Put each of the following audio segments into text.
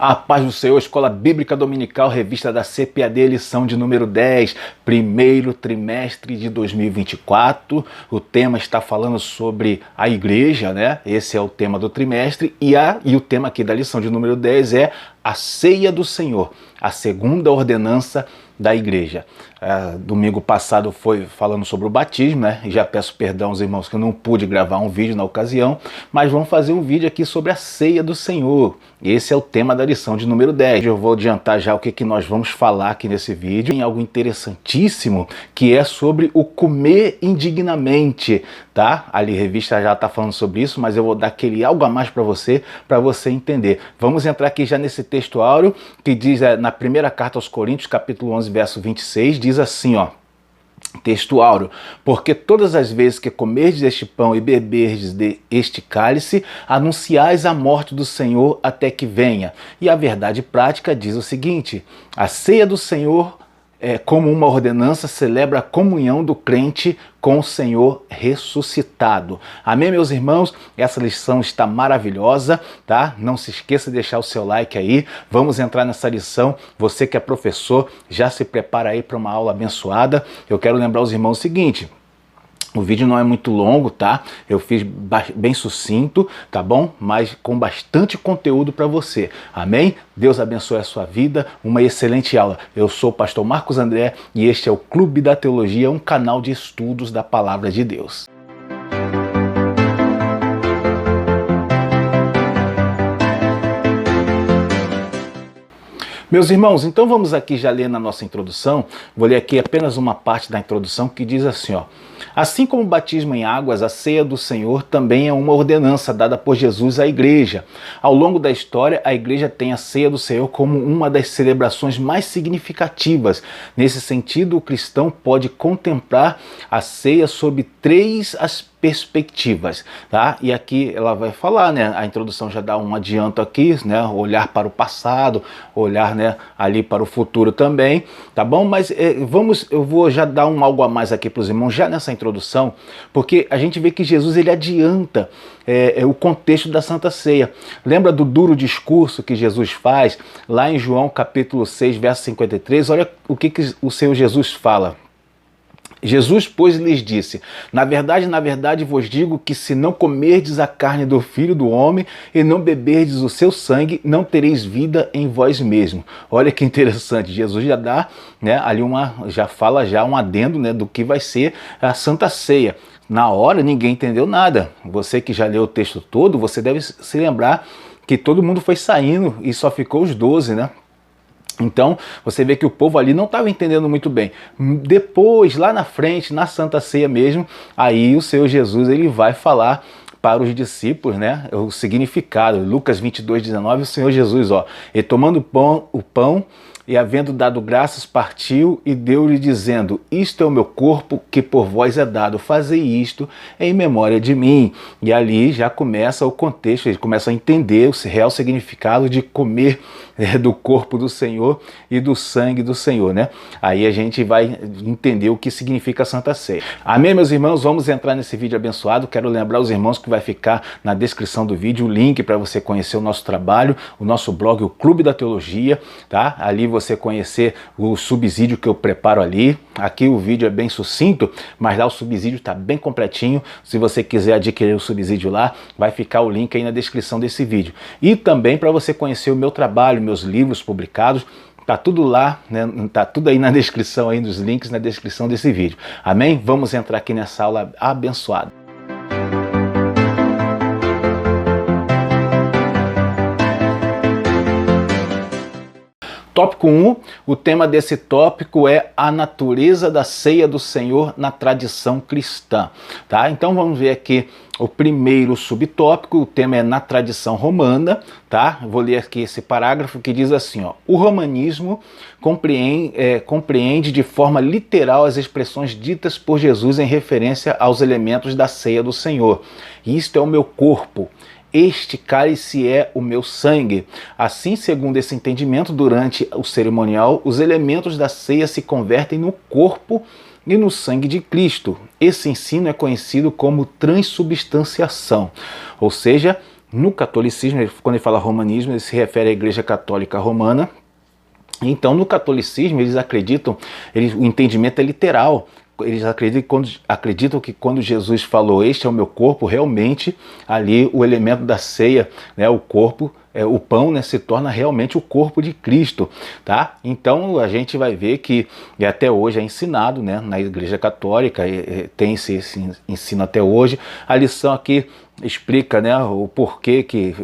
A paz do Senhor, Escola Bíblica Dominical, revista da CPAD, lição de número 10, primeiro trimestre de 2024. O tema está falando sobre a igreja, né? Esse é o tema do trimestre e o tema aqui da lição de número 10 é a ceia do Senhor, a segunda ordenança da igreja. Domingo passado foi falando sobre o batismo, né? E já peço perdão aos irmãos que eu não pude gravar um vídeo na ocasião, mas vamos fazer um vídeo aqui sobre a ceia do Senhor. Esse é o tema da lição de número 10. Eu vou adiantar já o que nós vamos falar aqui nesse vídeo. Tem algo interessantíssimo que é sobre o comer indignamente, tá? Ali a revista já está falando sobre isso, mas eu vou dar aquele algo a mais para você entender. Vamos entrar aqui já nesse texto áureo que diz na primeira carta aos Coríntios, capítulo 11, verso 26, diz assim, ó. Texto áureo: porque todas as vezes que comerdes este pão e beberdes este cálice, anunciais a morte do Senhor até que venha. E a verdade prática diz o seguinte: a ceia do Senhor, como uma ordenança, celebra a comunhão do crente com o Senhor ressuscitado. Amém, meus irmãos? Essa lição está maravilhosa, tá? Não se esqueça de deixar o seu like aí. Vamos entrar nessa lição. Você que é professor, já se prepara aí para uma aula abençoada. Eu quero lembrar os irmãos o seguinte: o vídeo não é muito longo, tá? Eu fiz bem sucinto, tá bom? Mas com bastante conteúdo para você. Amém? Deus abençoe a sua vida. Uma excelente aula. Eu sou o pastor Marcos André e este é o Clube da Teologia, um canal de estudos da Palavra de Deus. Meus irmãos, então vamos aqui já ler na nossa introdução. Vou ler aqui apenas uma parte da introdução que diz assim, ó. Assim como o batismo em águas, a ceia do Senhor também é uma ordenança dada por Jesus à igreja. Ao longo da história, a igreja tem a ceia do Senhor como uma das celebrações mais significativas. Nesse sentido, o cristão pode contemplar a ceia sob três perspectivas, tá? E aqui ela vai falar, né? A introdução já dá um adianto aqui, né? Olhar para o passado, olhar, né, ali para o futuro também, tá bom? Mas eu vou já dar algo a mais aqui para os irmãos já nessa introdução, porque a gente vê que Jesus ele adianta o contexto da Santa Ceia. Lembra do duro discurso que Jesus faz lá em João capítulo 6, verso 53? Olha o que o Senhor Jesus fala. Jesus, pois, lhes disse: na verdade vos digo que se não comerdes a carne do Filho do Homem e não beberdes o seu sangue, não tereis vida em vós mesmos. Olha que interessante, Jesus já dá, né, ali já fala um adendo, né, do que vai ser a Santa Ceia. Na hora ninguém entendeu nada. Você que já leu o texto todo, você deve se lembrar que todo mundo foi saindo e só ficou os 12, né? Então, você vê que o povo ali não estava entendendo muito bem. Depois, lá na frente, na Santa Ceia mesmo, aí o Senhor Jesus ele vai falar para os discípulos, né, o significado. Lucas 22, 19, o Senhor Jesus, ó, e tomando o pão, e havendo dado graças, partiu e deu-lhe dizendo: isto é o meu corpo que por vós é dado, fazei isto em memória de mim. E ali já começa o contexto, ele começa a entender o real significado de comer do corpo do Senhor e do sangue do Senhor, né? Aí a gente vai entender o que significa a Santa Ceia. Amém, meus irmãos? Vamos entrar nesse vídeo abençoado. Quero lembrar os irmãos que vai ficar na descrição do vídeo o link para você conhecer o nosso trabalho, o nosso blog, o Clube da Teologia, tá? Ali você conhecer o subsídio que eu preparo ali. Aqui o vídeo é bem sucinto, mas lá o subsídio está bem completinho. Se você quiser adquirir o subsídio lá, vai ficar o link aí na descrição desse vídeo. E também para você conhecer o meu trabalho, meus livros publicados, tá tudo lá, né? Tá tudo aí na descrição, aí nos links na descrição desse vídeo. Amém? Vamos entrar aqui nessa aula abençoada. Tópico 1, o tema desse tópico é a natureza da ceia do Senhor na tradição cristã, tá? Então vamos ver aqui o primeiro subtópico, o tema é na tradição romana, tá? Vou ler aqui esse parágrafo que diz assim, ó: o romanismo compreende de forma literal as expressões ditas por Jesus em referência aos elementos da ceia do Senhor. Isto é o meu corpo. Este cálice é o meu sangue. Assim, segundo esse entendimento, durante o cerimonial, os elementos da ceia se convertem no corpo e no sangue de Cristo. Esse ensino é conhecido como transubstanciação, ou seja, No catolicismo, quando ele fala romanismo, ele se refere à Igreja Católica Romana. Então, no catolicismo, eles acreditam, o entendimento é literal. Eles acreditam que quando Jesus falou, este é o meu corpo, realmente ali o elemento da ceia, né, o corpo, o pão, né, se torna realmente o corpo de Cristo, tá? Então a gente vai ver que até hoje é ensinado, né, na Igreja Católica, tem esse ensino até hoje. A lição aqui explica, né, o porquê que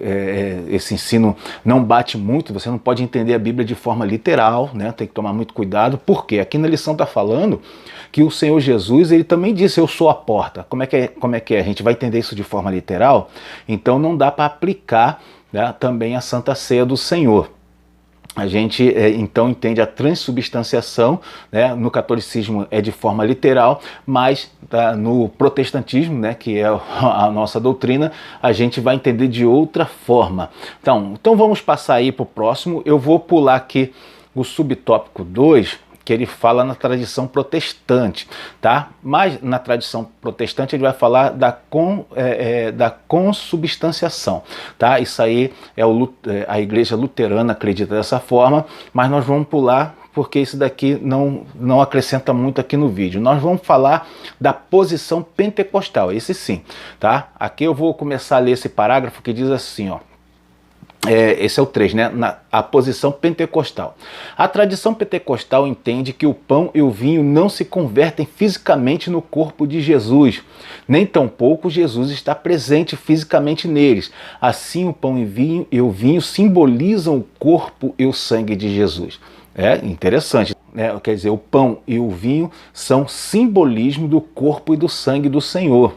esse ensino não bate muito. Você não pode entender a Bíblia de forma literal, né, tem que tomar muito cuidado, porque aqui na lição está falando que o Senhor Jesus, ele também disse, eu sou a porta. Como é que é? A gente vai entender isso de forma literal? Então não dá para aplicar, né, também a Santa Ceia do Senhor. A gente então entende a transubstanciação, né, no catolicismo é de forma literal, mas no protestantismo, né, que é a nossa doutrina, a gente vai entender de outra forma. Então vamos passar aí para o próximo. Eu vou pular aqui o subtópico 2, que ele fala na tradição protestante, tá? Mas na tradição protestante ele vai falar da consubstanciação, tá? Isso aí a igreja luterana acredita dessa forma, mas nós vamos pular porque isso daqui não acrescenta muito aqui no vídeo. Nós vamos falar da posição pentecostal, esse sim, tá? Aqui eu vou começar a ler esse parágrafo que diz assim, ó. Esse é o 3, né? A posição pentecostal. A tradição pentecostal entende que o pão e o vinho não se convertem fisicamente no corpo de Jesus, nem tampouco Jesus está presente fisicamente neles. Assim, o pão e o vinho simbolizam o corpo e o sangue de Jesus. É interessante, né? Quer dizer, o pão e o vinho são simbolismo do corpo e do sangue do Senhor.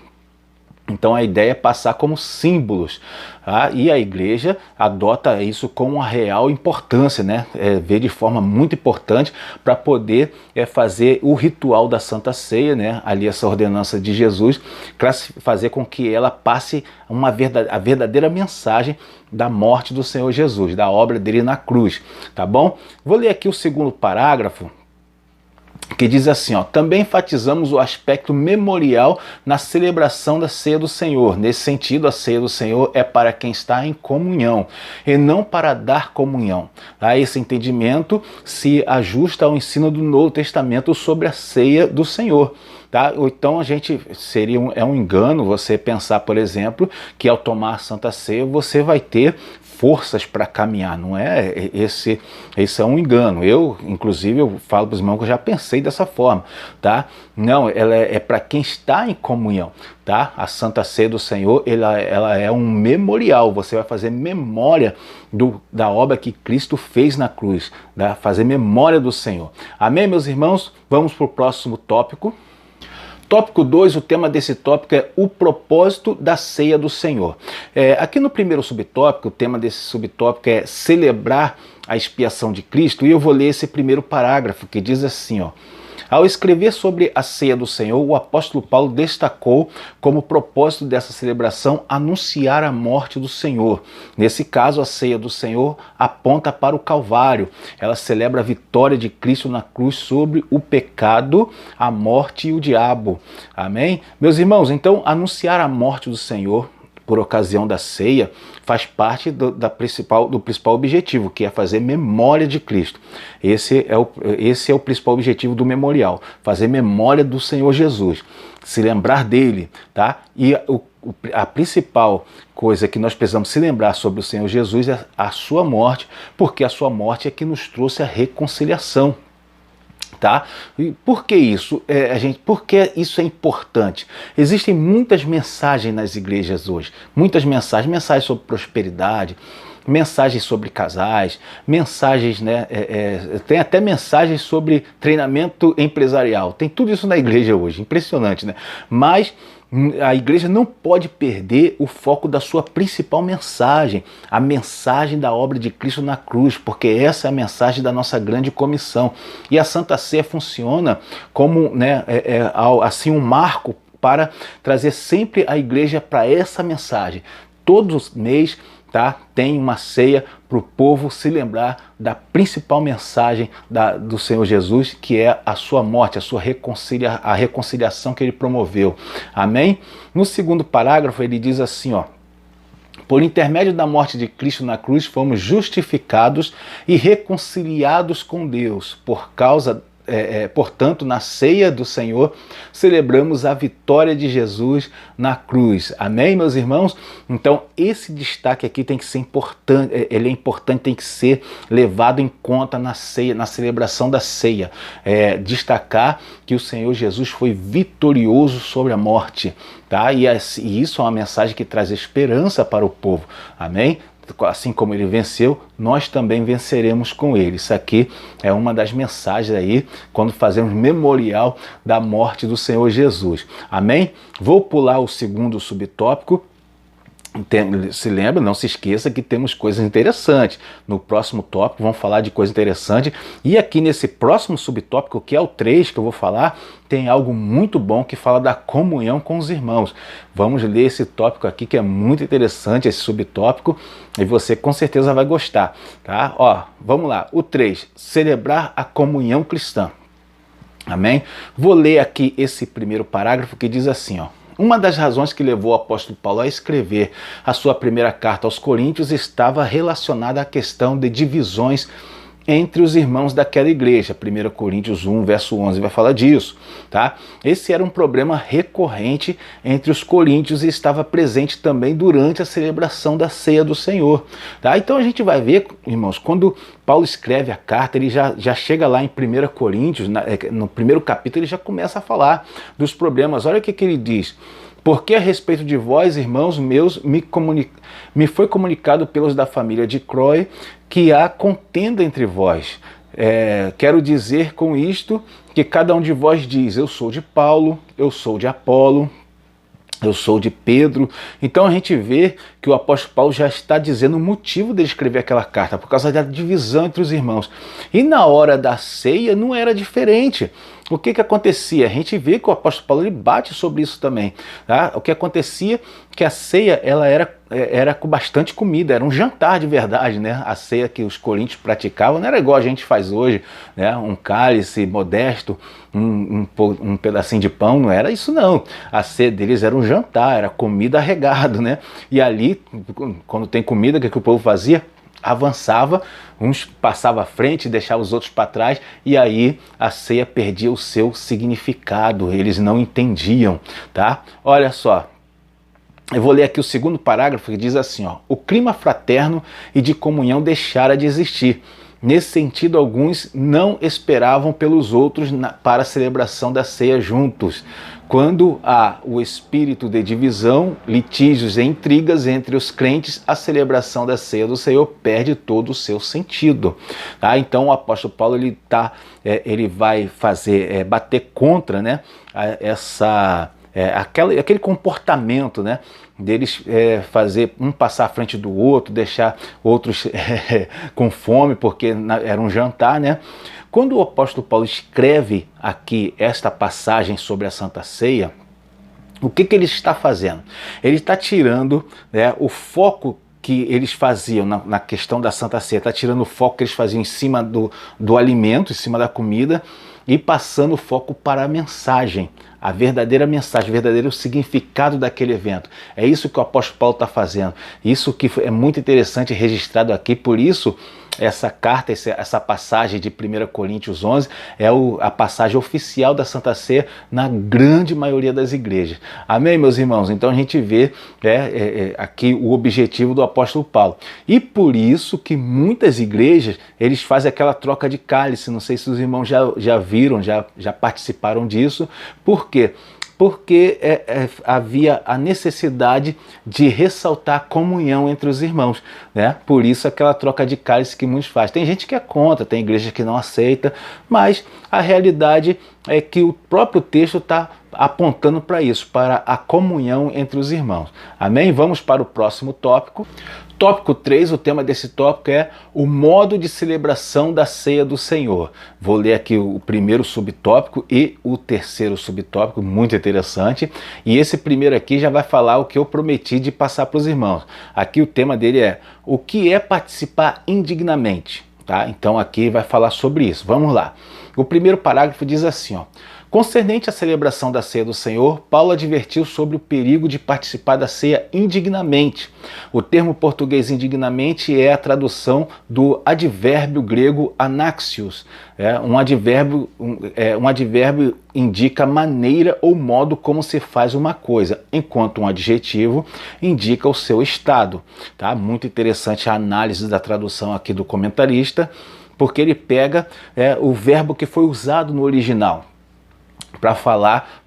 Então a ideia é passar como símbolos, tá? E a igreja adota isso com uma real importância, né? Vê de forma muito importante para poder fazer o ritual da Santa Ceia, né? Ali essa ordenança de Jesus, fazer com que ela passe a verdadeira mensagem da morte do Senhor Jesus, da obra dele na cruz, tá bom? Vou ler aqui o segundo parágrafo, que diz assim, ó, também enfatizamos o aspecto memorial na celebração da ceia do Senhor. Nesse sentido, a ceia do Senhor é para quem está em comunhão e não para dar comunhão. Tá? Esse entendimento se ajusta ao ensino do Novo Testamento sobre a ceia do Senhor. Tá? Ou então é um engano você pensar, por exemplo, que ao tomar a Santa Ceia você vai ter forças para caminhar, não é? Esse é um engano. Inclusive, eu falo para os irmãos que eu já pensei dessa forma, tá? Não, ela é para quem está em comunhão, tá? A Santa Ceia do Senhor, ela é um memorial. Você vai fazer memória da obra que Cristo fez na cruz, tá? Fazer memória do Senhor. Amém, meus irmãos? Vamos para o próximo tópico. Tópico 2, o tema desse tópico é o propósito da ceia do Senhor. Aqui no primeiro subtópico, o tema desse subtópico é celebrar a expiação de Cristo, e eu vou ler esse primeiro parágrafo que diz assim, ó. Ao escrever sobre a ceia do Senhor, o apóstolo Paulo destacou como propósito dessa celebração anunciar a morte do Senhor. Nesse caso, a ceia do Senhor aponta para o Calvário. Ela celebra a vitória de Cristo na cruz sobre o pecado, a morte e o diabo. Amém? Meus irmãos, então, anunciar a morte do Senhor por ocasião da ceia, faz parte do principal objetivo, que é fazer memória de Cristo. Esse é o principal objetivo do memorial, fazer memória do Senhor Jesus, se lembrar dele, tá? E a principal coisa que nós precisamos se lembrar sobre o Senhor Jesus é a sua morte, porque a sua morte é que nos trouxe a reconciliação. Tá? E por que isso? Por que isso é importante? Existem muitas mensagens nas igrejas hoje, muitas mensagens sobre prosperidade, mensagens sobre casais, mensagens, né, tem até mensagens sobre treinamento empresarial, tem tudo isso na igreja hoje, impressionante, né? Mas a igreja não pode perder o foco da sua principal mensagem, a mensagem da obra de Cristo na cruz, porque essa é a mensagem da nossa grande comissão. E a Santa Ceia funciona como, né, assim, um marco para trazer sempre a igreja para essa mensagem. Todos os meses, tá, tem uma ceia para o povo se lembrar da principal mensagem do Senhor Jesus, que é a sua morte, a reconciliação que ele promoveu. Amém? No segundo parágrafo ele diz assim, ó, Por intermédio da morte de Cristo na cruz, fomos justificados e reconciliados com Deus. Portanto, na ceia do Senhor, celebramos a vitória de Jesus na cruz. Amém, meus irmãos? Então, esse destaque aqui tem que ser importante, ele é importante, tem que ser levado em conta na ceia, na celebração da ceia. Destacar que o Senhor Jesus foi vitorioso sobre a morte, tá? E isso é uma mensagem que traz esperança para o povo. Amém? Assim como ele venceu, nós também venceremos com ele. Isso aqui é uma das mensagens aí, quando fazemos memorial da morte do Senhor Jesus. Amém? Vou pular o segundo subtópico. Se lembra, não se esqueça que temos coisas interessantes. No próximo tópico vamos falar de coisa interessante. E aqui nesse próximo subtópico, que é o 3 que eu vou falar, tem algo muito bom que fala da comunhão com os irmãos. Vamos ler esse tópico aqui que é muito interessante, esse subtópico, e você com certeza vai gostar, tá? Ó, vamos lá, o 3, celebrar a comunhão cristã. Amém? Vou ler aqui esse primeiro parágrafo que diz assim, ó. Uma das razões que levou o apóstolo Paulo a escrever a sua primeira carta aos Coríntios estava relacionada à questão de divisões entre os irmãos daquela igreja. 1 Coríntios 1, verso 11 vai falar disso, tá? Esse era um problema recorrente entre os coríntios e estava presente também durante a celebração da ceia do Senhor, tá? Então a gente vai ver, irmãos, quando Paulo escreve a carta, ele já chega lá em 1 Coríntios, no primeiro capítulo ele já começa a falar dos problemas. Olha o que ele diz. Porque a respeito de vós, irmãos meus, me foi comunicado pelos da família de Cloé que há contenda entre vós. Quero dizer com isto que cada um de vós diz, eu sou de Paulo, eu sou de Apolo, eu sou de Pedro. Então a gente vê que o apóstolo Paulo já está dizendo o motivo de escrever aquela carta, por causa da divisão entre os irmãos. E na hora da ceia não era diferente. O que acontecia? A gente vê que o apóstolo Paulo ele bate sobre isso também, tá? O que acontecia que a ceia ela era com bastante comida, era um jantar de verdade, né? A ceia que os coríntios praticavam não era igual a gente faz hoje, né? Um cálice modesto, um pedacinho de pão, não era isso não. A ceia deles era um jantar, era comida regado, né? E ali, quando tem comida, o que o povo fazia? Avançava, uns passava à frente, deixava os outros para trás, e aí a ceia perdia o seu significado, eles não entendiam, tá? Olha só, eu vou ler aqui o segundo parágrafo que diz assim, ó, o clima fraterno e de comunhão deixara de existir. Nesse sentido, alguns não esperavam pelos outros para a celebração da ceia juntos. Quando há o espírito de divisão, litígios e intrigas entre os crentes, a celebração da ceia do Senhor perde todo o seu sentido. Tá? Então o apóstolo Paulo ele vai fazer, bater contra, né, aquele comportamento, né, deles fazer um passar à frente do outro, deixar outros com fome, porque era um jantar, né? Quando o apóstolo Paulo escreve aqui esta passagem sobre a Santa Ceia, o que ele está fazendo? Ele está tirando, né, o foco que eles faziam na questão da Santa Ceia, está tirando o foco que eles faziam em cima do alimento, em cima da comida, e passando o foco para a mensagem, a verdadeira mensagem, o verdadeiro significado daquele evento. É isso que o apóstolo Paulo está fazendo. Isso que é muito interessante registrado aqui, por isso essa carta, essa passagem de 1 Coríntios 11 é a passagem oficial da Santa Ceia na grande maioria das igrejas. Amém, meus irmãos? Então a gente vê aqui o objetivo do apóstolo Paulo. E por isso que muitas igrejas, eles fazem aquela troca de cálice. Não sei se os irmãos já viram, já participaram disso. Por quê? Porque havia a necessidade de ressaltar a comunhão entre os irmãos, né? Por isso aquela troca de cálice que muitos fazem. Tem gente que é contra, tem igreja que não aceita, mas a realidade é que o próprio texto está apontando para isso, para a comunhão entre os irmãos. Amém? Vamos para o próximo tópico. Tópico 3, o tema desse tópico é o modo de celebração da ceia do Senhor. Vou ler aqui o primeiro subtópico e o terceiro subtópico, muito interessante. E esse primeiro aqui já vai falar o que eu prometi de passar para os irmãos. Aqui o tema dele é o que é participar indignamente. Tá? Então aqui vai falar sobre isso. Vamos lá. O primeiro parágrafo diz assim, ó. Concernente à celebração da ceia do Senhor, Paulo advertiu sobre o perigo de participar da ceia indignamente. O termo português indignamente é a tradução do advérbio grego anaxios. Um advérbio indica maneira ou modo como se faz uma coisa, enquanto um adjetivo indica o seu estado. Tá? Muito interessante a análise da tradução aqui do comentarista, porque ele pega o verbo que foi usado no original para falar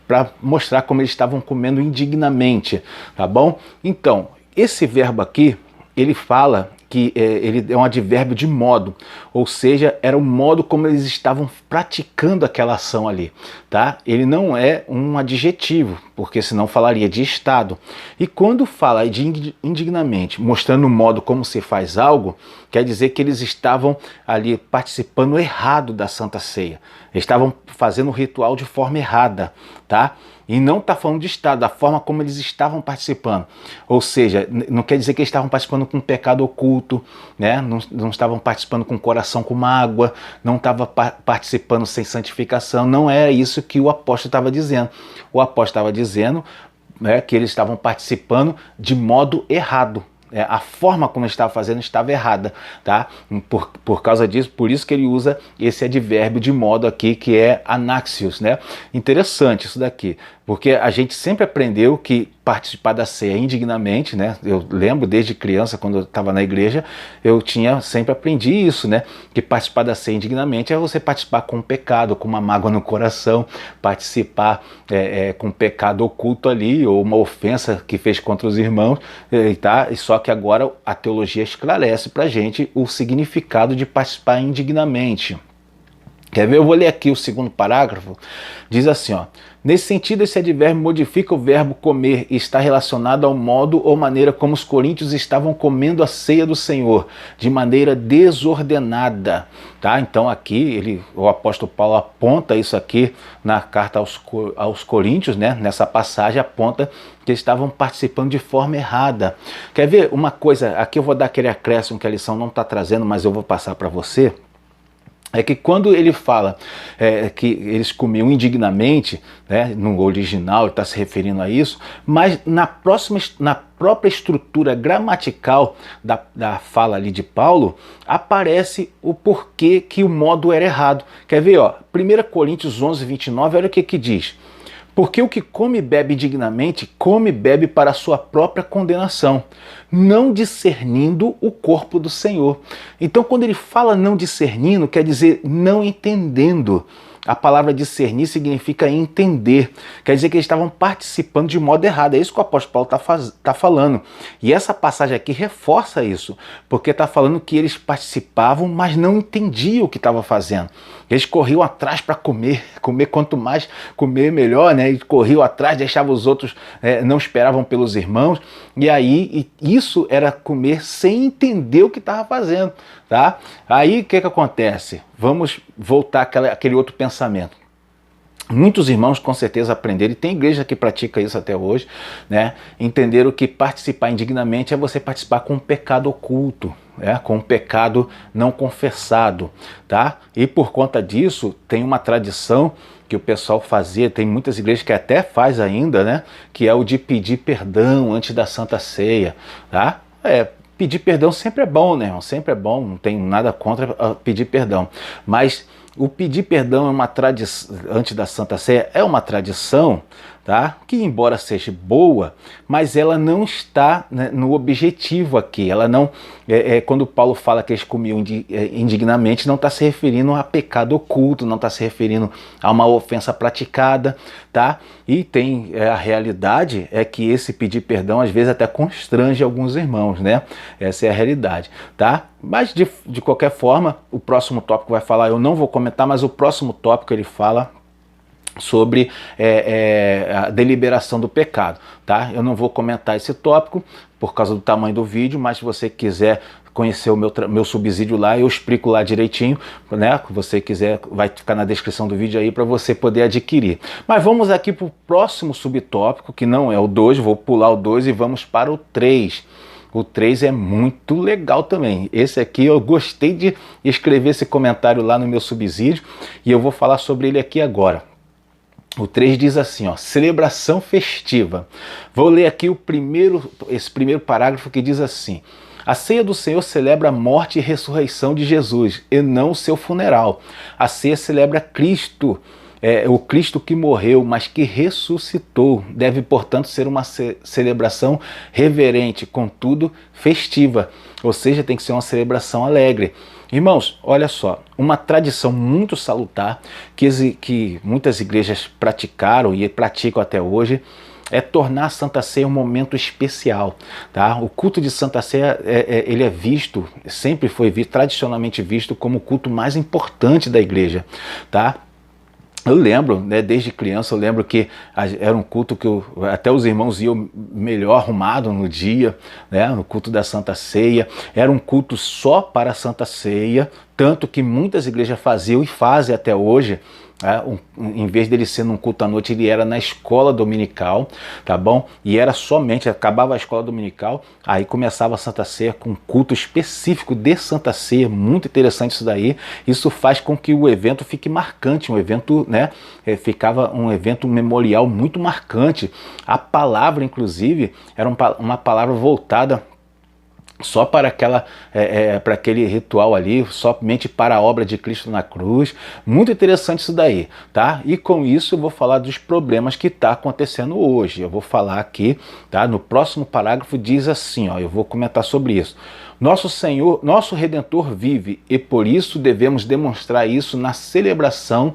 para mostrar como eles estavam comendo indignamente, tá bom? Então, esse verbo aqui, ele fala que ele é um advérbio de modo, ou seja, era o modo como eles estavam praticando aquela ação ali, tá? Ele não é um adjetivo, porque senão falaria de estado. E quando fala de indignamente, mostrando o modo como se faz algo, quer dizer que eles estavam ali participando errado da Santa Ceia. Eles estavam fazendo o ritual de forma errada, tá? E não está falando de estado, da forma como eles estavam participando. Ou seja, não quer dizer que eles estavam participando com um pecado oculto, né? Não estavam participando com o coração com mágoa, não estavam participando sem santificação. Não é isso que o apóstolo estava dizendo. O apóstolo estava dizendo que eles estavam participando de modo errado. A forma como ele estava fazendo estava errada, tá? Por causa disso, por isso que ele usa esse advérbio de modo aqui, que é anaxios, né? Interessante isso daqui, porque a gente sempre aprendeu que participar da ceia indignamente, né? Eu lembro desde criança, quando eu estava na igreja, eu sempre aprendi isso, né? Que participar da ceia indignamente é você participar com um pecado, com uma mágoa no coração, participar com um pecado oculto ali, ou uma ofensa que fez contra os irmãos, tá? E só que agora a teologia esclarece pra gente o significado de participar indignamente. Quer ver? Eu vou ler aqui o segundo parágrafo. Diz assim, ó: nesse sentido, esse advérbio modifica o verbo comer e está relacionado ao modo ou maneira como os coríntios estavam comendo a ceia do Senhor, de maneira desordenada. Tá? Então aqui o apóstolo Paulo aponta isso aqui na carta aos Coríntios, né? Nessa passagem aponta que eles estavam participando de forma errada. Quer ver uma coisa? Aqui eu vou dar aquele acréscimo que a lição não está trazendo, mas eu vou passar para você. É que quando ele fala que eles comiam indignamente, né, no original ele está se referindo a isso, mas na própria estrutura gramatical da fala ali de Paulo, aparece o porquê que o modo era errado. Quer ver? 1 Coríntios 11, 29, olha o que diz. Porque o que come e bebe indignamente, come e bebe para a sua própria condenação, não discernindo o corpo do Senhor. Então, quando ele fala não discernindo, quer dizer não entendendo. A palavra discernir significa entender. Quer dizer que eles estavam participando de modo errado. É isso que o apóstolo Paulo está falando. E essa passagem aqui reforça isso, porque está falando que eles participavam, mas não entendiam o que estavam fazendo. Eles corriam atrás para comer quanto mais comer melhor, né? Eles corriam atrás, deixavam os outros, não esperavam pelos irmãos. E aí isso era comer sem entender o que estava fazendo, tá? Aí o que acontece? Vamos voltar àquele outro pensamento. Muitos irmãos com certeza aprenderam, e tem igreja que pratica isso até hoje, né? Entenderam que participar indignamente é você participar com um pecado oculto, com um pecado não confessado, tá? E por conta disso tem uma tradição que o pessoal fazia, tem muitas igrejas que até faz ainda, né? Que é o de pedir perdão antes da Santa Ceia, tá? Pedir perdão sempre é bom, né, irmão? Sempre é bom, não tem nada contra pedir perdão. Mas o pedir perdão é uma tradição, antes da Santa Ceia, é uma tradição, tá? Que embora seja boa, mas ela não está, né, no objetivo aqui. Ela não, quando Paulo fala que eles comiam indignamente, não está se referindo a pecado oculto, não está se referindo a uma ofensa praticada, tá? E tem a realidade é que esse pedir perdão às vezes até constrange alguns irmãos, né? Essa é a realidade, tá? Mas de qualquer forma, o próximo tópico vai falar, eu não vou comentar, mas o próximo tópico ele fala sobre a deliberação do pecado, tá? Eu não vou comentar esse tópico por causa do tamanho do vídeo, mas se você quiser conhecer o meu subsídio lá, eu explico lá direitinho, né? Se você quiser, vai ficar na descrição do vídeo aí para você poder adquirir. Mas vamos aqui para o próximo subtópico, que não é o 2, vou pular o 2 e vamos para o 3. O 3 é muito legal também. Esse aqui eu gostei de escrever esse comentário lá no meu subsídio e eu vou falar sobre ele aqui agora. O 3 diz assim, ó, celebração festiva. Vou ler aqui esse primeiro parágrafo que diz assim: a ceia do Senhor celebra a morte e ressurreição de Jesus, e não o seu funeral. A ceia celebra Cristo, o Cristo que morreu, mas que ressuscitou. Deve, portanto, ser uma celebração reverente, contudo festiva. Ou seja, tem que ser uma celebração alegre. Irmãos, olha só, uma tradição muito salutar que muitas igrejas praticaram e praticam até hoje é tornar a Santa Ceia um momento especial, tá? O culto de Santa Ceia, ele é visto, sempre foi visto, tradicionalmente visto como o culto mais importante da igreja, tá? Eu lembro, né, desde criança, eu lembro que era um culto que até os irmãos iam melhor arrumados no dia, né, no culto da Santa Ceia. Era um culto só para a Santa Ceia, tanto que muitas igrejas faziam e fazem até hoje. Em vez dele ser num culto à noite, ele era na escola dominical, tá bom? E era somente, acabava a escola dominical, aí começava a Santa Ceia com um culto específico de Santa Ceia, muito interessante isso daí. Isso faz com que o evento fique marcante, um evento, né? Ficava um evento memorial muito marcante. A palavra, inclusive, era uma palavra voltada só para para aquele ritual ali, somente para a obra de Cristo na cruz. Muito interessante isso daí, tá? E com isso eu vou falar dos problemas que está acontecendo hoje. Eu vou falar aqui, tá? No próximo parágrafo diz assim, ó, eu vou comentar sobre isso. Nosso Senhor, nosso Redentor vive e por isso devemos demonstrar isso na celebração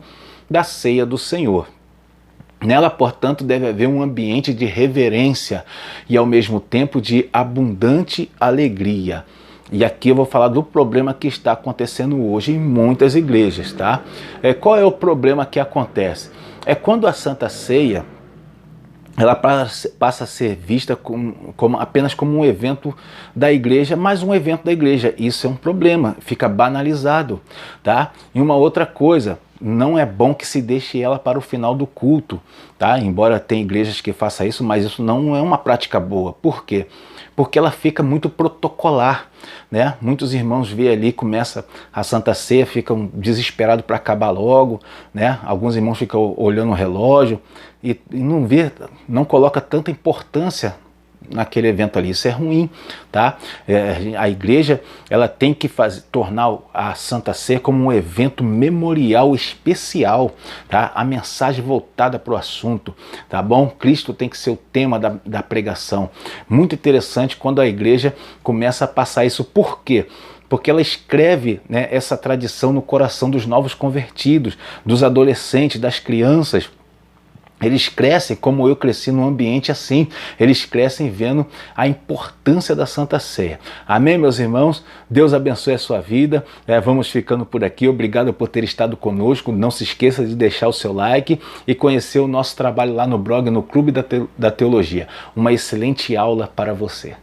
da ceia do Senhor. Nela, portanto, deve haver um ambiente de reverência e, ao mesmo tempo, de abundante alegria. E aqui eu vou falar do problema que está acontecendo hoje em muitas igrejas, tá? Qual é o problema que acontece? É quando a Santa Ceia ela passa a ser vista apenas como um evento da igreja, mais um evento da igreja. Isso é um problema, fica banalizado, tá? E uma outra coisa, não é bom que se deixe ela para o final do culto, tá? Embora tenha igrejas que façam isso, mas isso não é uma prática boa. Por quê? Porque ela fica muito protocolar, né? Muitos irmãos veem ali, começa a Santa Ceia, ficam desesperados para acabar logo, né? Alguns irmãos ficam olhando o relógio e não coloca tanta importância naquele evento ali. Isso é ruim, tá? A igreja, ela tem que tornar a Santa Ceia como um evento memorial especial, tá? A mensagem voltada para o assunto, tá bom? Cristo tem que ser o tema da pregação. Muito interessante quando a igreja começa a passar isso. Por quê? Porque ela escreve, né, essa tradição no coração dos novos convertidos, dos adolescentes, das crianças. Eles crescem, como eu cresci num ambiente assim, eles crescem vendo a importância da Santa Ceia. Amém, meus irmãos? Deus abençoe a sua vida. Vamos ficando por aqui. Obrigado por ter estado conosco. Não se esqueça de deixar o seu like e conhecer o nosso trabalho lá no blog, no Clube da Teologia. Uma excelente aula para você.